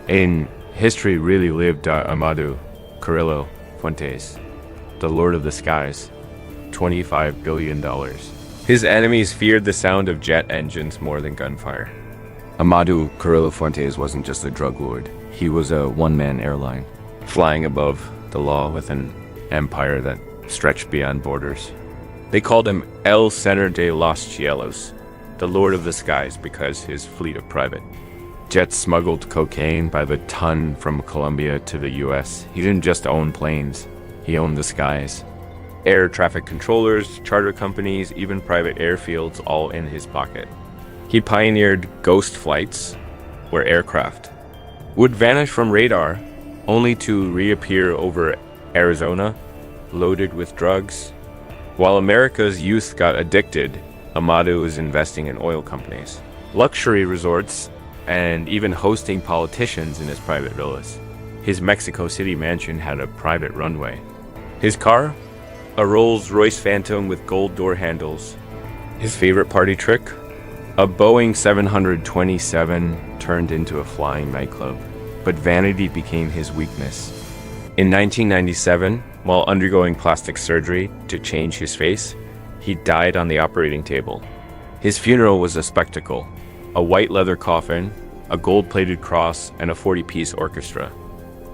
In history really lived Amadou Carrillo Fuentes, the Lord of the Skies, $25 billion. His enemies feared the sound of jet engines more than gunfire. Amadou Carrillo Fuentes wasn't just a drug lord. He was a one-man airline, Flying above the law with an empire that stretched beyond borders. They called him El Señor de los Cielos, the Lord of the Skies, because his fleet of private jets smuggled cocaine by the ton from Colombia to the US. He didn't just own planes, he owned the skies. Air traffic controllers, charter companies, even private airfields, all in his pocket. He pioneered ghost flights, where aircraft would vanish from radar, only to reappear over Arizona, loaded with drugs. While America's youth got addicted, Amadou was investing in oil companies, luxury resorts, and even hosting politicians in his private villas. His Mexico City mansion had a private runway. His car? A Rolls-Royce Phantom with gold door handles. His favorite party trick? A Boeing 727 turned into a flying nightclub. But vanity became his weakness. In 1997, while undergoing plastic surgery to change his face, he died on the operating table. His funeral was a spectacle. A white leather coffin, a gold-plated cross, and a 40-piece orchestra.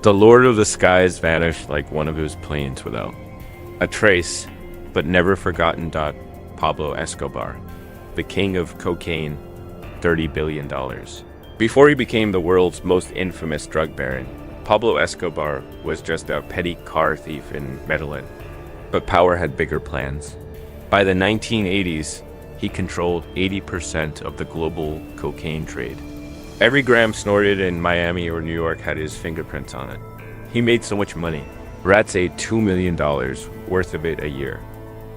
The Lord of the Skies vanished like one of his planes without a trace, but never forgotten. Pablo Escobar, the king of cocaine, $30 billion. Before he became the world's most infamous drug baron, Pablo Escobar was just a petty car thief in Medellin. But power had bigger plans. By the 1980s, he controlled 80% of the global cocaine trade. Every gram snorted in Miami or New York had his fingerprints on it. He made so much money. Rats ate $2 million worth of it a year.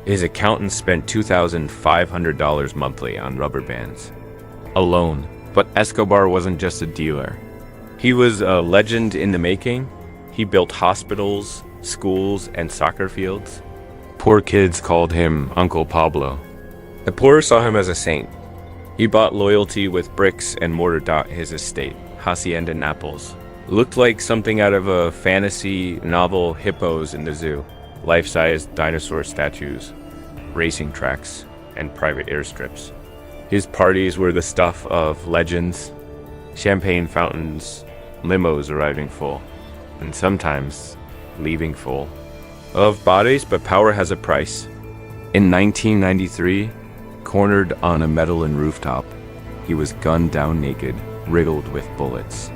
His accountants spent $2,500 monthly on rubber bands alone. But Escobar wasn't just a dealer. He was a legend in the making. He built hospitals, schools, and soccer fields. Poor kids called him Uncle Pablo. The poor saw him as a saint. He bought loyalty with bricks and mortar. His estate, Hacienda Naples, looked like something out of a fantasy novel. Hippos in the zoo, life-size dinosaur statues, racing tracks, and private airstrips. His parties were the stuff of legends, champagne fountains, limos arriving full, and sometimes leaving full of bodies, but power has a price. In 1993, cornered on a Medellin rooftop, he was gunned down naked, riddled with bullets.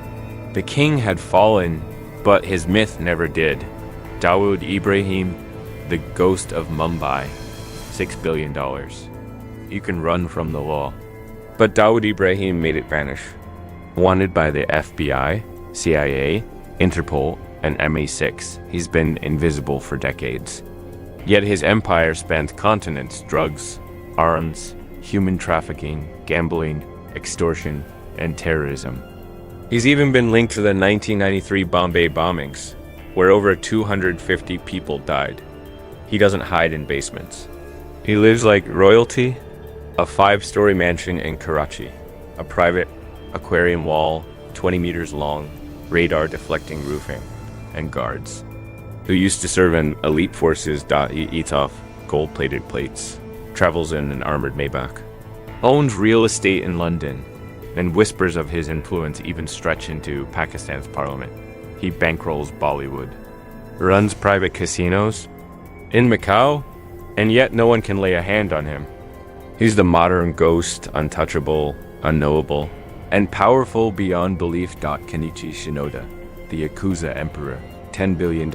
The king had fallen, but his myth never did. Dawood Ibrahim, the ghost of Mumbai, $6 billion. You can run from the law. But Dawood Ibrahim made it vanish. Wanted by the FBI, CIA, Interpol, and MI6, he's been invisible for decades. Yet his empire spans continents, drugs, arms, human trafficking, gambling, extortion, and terrorism. He's even been linked to the 1993 Bombay bombings, where over 250 people died. He doesn't hide in basements. He lives like royalty. A 5-story mansion in Karachi, a private aquarium wall, 20 meters long, radar deflecting roofing, and guards who used to serve in elite forces. He eats off gold-plated plates, travels in an armored Maybach, owns real estate in London, and whispers of his influence even stretch into Pakistan's parliament. He bankrolls Bollywood, runs private casinos in Macau, and yet no one can lay a hand on him. He's the modern ghost, untouchable, unknowable, and powerful beyond belief. Kenichi Shinoda, the Yakuza emperor, $10 billion.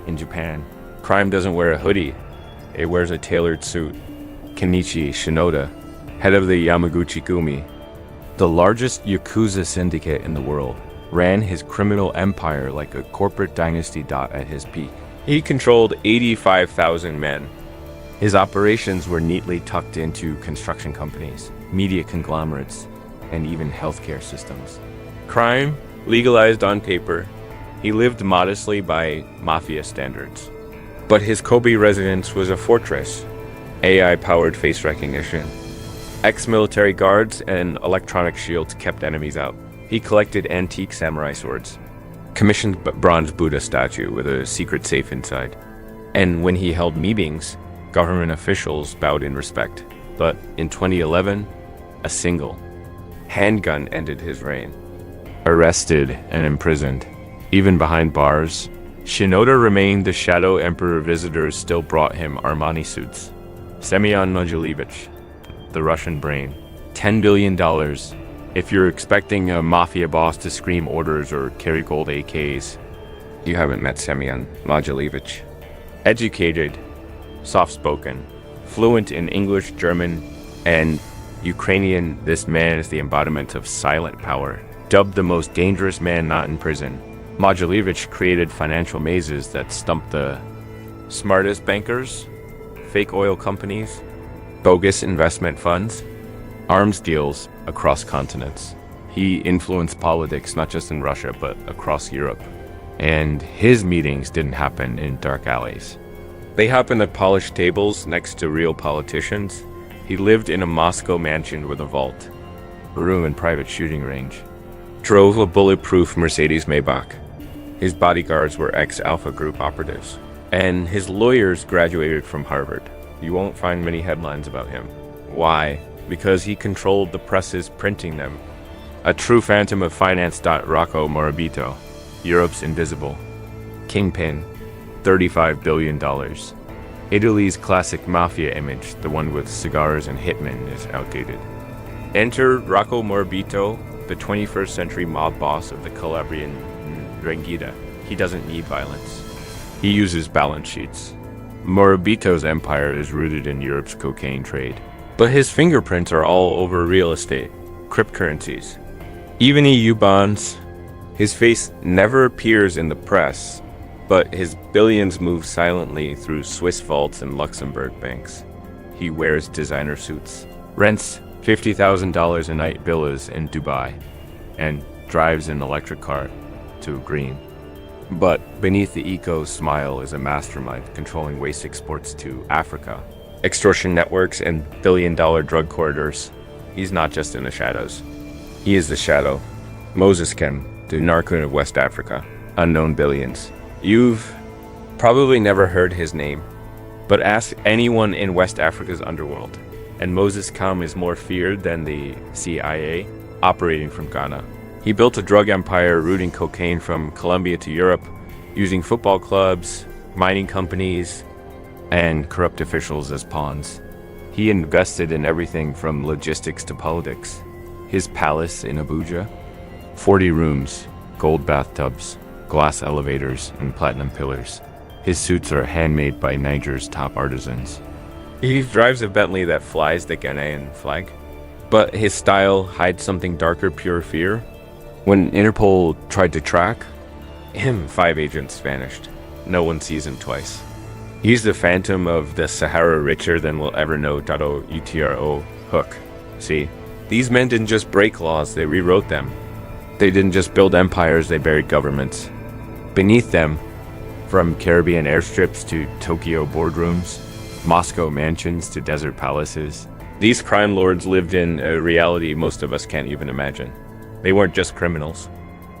In Japan, crime doesn't wear a hoodie, it wears a tailored suit. Kenichi Shinoda, head of the Yamaguchi-gumi, the largest Yakuza syndicate in the world, ran his criminal empire like a corporate dynasty. At his peak, he controlled 85,000 men. His operations were neatly tucked into construction companies, media conglomerates, and even healthcare systems. Crime, legalized on paper, he lived modestly by Mafia standards. But his Kobe residence was a fortress. AI-powered face recognition, ex-military guards, and electronic shields kept enemies out. He collected antique samurai swords, commissioned bronze Buddha statue with a secret safe inside. And when he held meetings, government officials bowed in respect. But in 2011, a single handgun ended his reign. Arrested and imprisoned, even behind bars, Shinoda remained the shadow emperor. Visitors still brought him Armani suits. Semyon Mogilevich, the Russian brain. $10 billion. If you're expecting a mafia boss to scream orders or carry gold AKs, you haven't met Semyon Mogilevich. Educated, soft-spoken, fluent in English, German, and Ukrainian, this man is the embodiment of silent power. Dubbed the most dangerous man not in prison, Mogilevich created financial mazes that stumped the smartest bankers, fake oil companies, bogus investment funds, arms deals across continents. He influenced politics not just in Russia, but across Europe. And his meetings didn't happen in dark alleys. They happened at polished tables next to real politicians. He lived in a Moscow mansion with a vault, a room and private shooting range. Drove a bulletproof Mercedes Maybach. His bodyguards were ex-Alpha Group operatives. And his lawyers graduated from Harvard. You won't find many headlines about him. Why? Because he controlled the presses printing them. A true phantom of finance. Rocco Morabito, Europe's invisible kingpin, $35 billion. Italy's classic mafia image, the one with cigars and hitmen, is outdated. Enter Rocco Morabito, the 21st century mob boss of the Calabrian Ndrangheta. He doesn't need violence. He uses balance sheets. Morabito's empire is rooted in Europe's cocaine trade. But his fingerprints are all over real estate, cryptocurrencies, even EU bonds. His face never appears in the press, but his billions move silently through Swiss vaults and Luxembourg banks. He wears designer suits, rents $50,000 a night villas in Dubai, and drives an electric car to green. But beneath the eco smile is a mastermind controlling waste exports to Africa, extortion networks, and billion-dollar drug corridors. He's not just in the shadows. He is the shadow. Moses Kem, the Narcoon of West Africa. Unknown billions. You've probably never heard his name, but ask anyone in West Africa's underworld, and Moses Kem is more feared than the CIA, operating from Ghana. He built a drug empire routing cocaine from Colombia to Europe, using football clubs, mining companies, and corrupt officials as pawns. He invested in everything from logistics to politics. His palace in Abuja, 40 rooms, gold bathtubs, glass elevators, and platinum pillars. His suits are handmade by Niger's top artisans. He drives a Bentley that flies the Ghanaian flag, but his style hides something darker, pure fear. When Interpol tried to track him, 5 agents vanished. No one sees him twice. He's the phantom of the Sahara richer than we'll ever know. UTRO hook. See, these men didn't just break laws, they rewrote them. They didn't just build empires, they buried governments. Beneath them, from Caribbean airstrips to Tokyo boardrooms, Moscow mansions to desert palaces, these crime lords lived in a reality most of us can't even imagine. They weren't just criminals.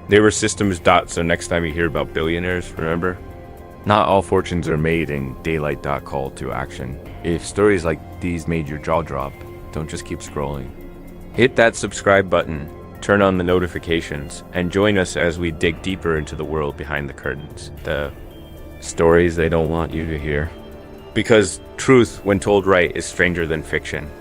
They were systems. So next time you hear about billionaires, remember? Not all fortunes are made in daylight. Call to action. If stories like these made your jaw drop, don't just keep scrolling. Hit that subscribe button, turn on the notifications, and join us as we dig deeper into the world behind the curtains. The stories they don't want you to hear. Because truth, when told right, is stranger than fiction.